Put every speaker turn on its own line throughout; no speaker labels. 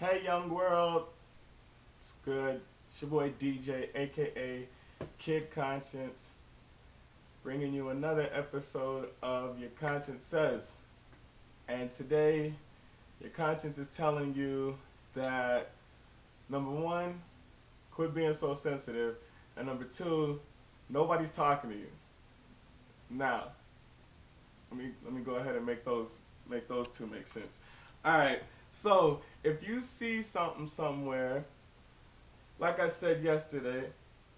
Hey young world, it's good. It's your boy DJ, aka KonShens, bringing you another episode of Your Conscience Says. And today, your conscience is telling you that number one, quit being so sensitive, and number two, nobody's talking to you. Now, let me go ahead and make those two make sense. All right. So if you see something somewhere, like I said yesterday,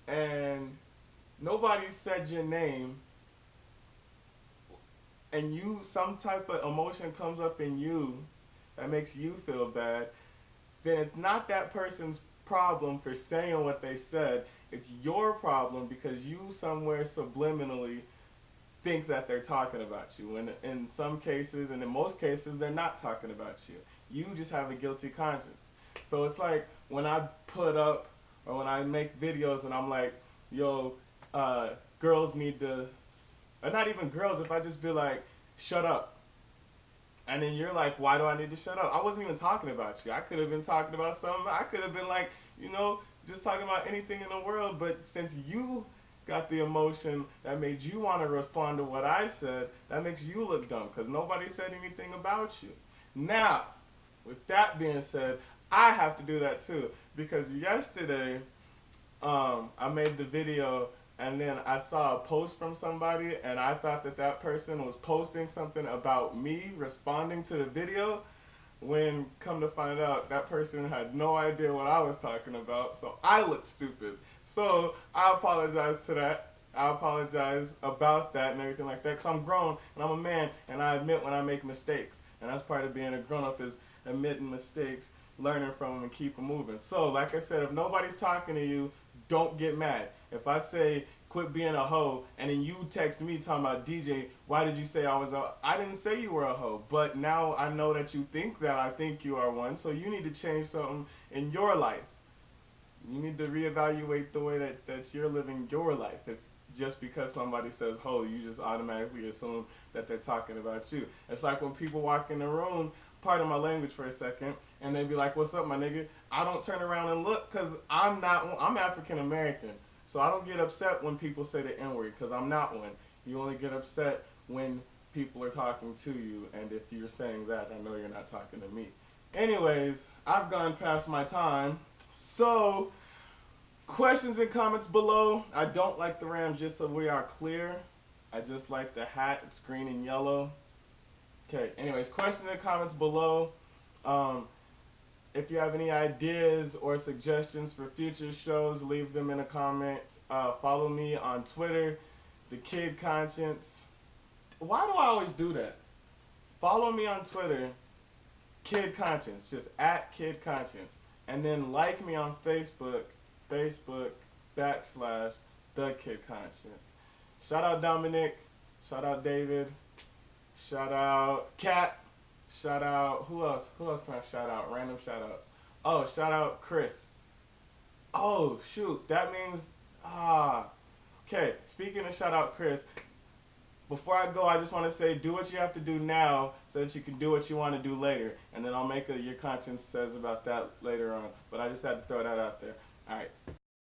and nobody said your name, and some type of emotion comes up in you that makes you feel bad, then it's not that person's problem for saying what they said. It's your problem because you somewhere subliminally think that they're talking about you. And in some cases, and in most cases, they're not talking about you. You just have a guilty conscience. So it's like when I put up or when I make videos and I'm like, yo, girls need to, or not even girls, if I just be like, shut up. And then you're like, why do I need to shut up? I wasn't even talking about you. I could have been talking about something. I could have been like, just talking about anything in the world. But since you got the emotion that made you want to respond to what I said, that makes you look dumb because nobody said anything about you. Now, with that being said, I have to do that too because yesterday I made the video and then I saw a post from somebody and I thought that that person was posting something about me responding to the video, when come to find out that person had no idea what I was talking about, so I looked stupid. So I apologize to that. I apologize about that and everything like that because I'm grown and I'm a man and I admit when I make mistakes, and that's part of being a grown-up, is admitting mistakes, learning from them, and keep them moving. So like I said, if nobody's talking to you, don't get mad. If I say quit being a hoe and then you text me talking about, DJ, why did you say I was a, I didn't say you were a hoe, but now I know that you think that I think you are one, so you need to change something in your life. You need to reevaluate the way that you're living your life. If just because somebody says hoe, you just automatically assume that they're talking about you. It's like when people walk in the room, pardon my language for a second, and they be like, what's up, my nigga? I don't turn around and look because I'm African American. So I don't get upset when people say the N-word because I'm not one. You only get upset when people are talking to you, and if you're saying that, I know you're not talking to me. Anyways, I've gone past my time. So, questions and comments below. I don't like the Rams, just so we are clear. I just like the hat. It's green and yellow. Okay, anyways, questions and comments below. If you have any ideas or suggestions for future shows, leave them in the comments. Follow me on Twitter, the Kid Conscience. Why do I always do that? Follow me on Twitter, Kid Conscience, just at Kid Conscience. And then like me on Facebook, /The Kid Conscience. Shout out Dominic, shout out David, shout out Kat. Shout out, who else? Who else can I shout out? Random shout outs. Oh, shout out Chris. Oh, shoot. That means, okay, speaking of shout out Chris, before I go, I just want to say, do what you have to do now so that you can do what you want to do later. And then I'll make a Your Conscience Says about that later on. But I just had to throw that out there. All right.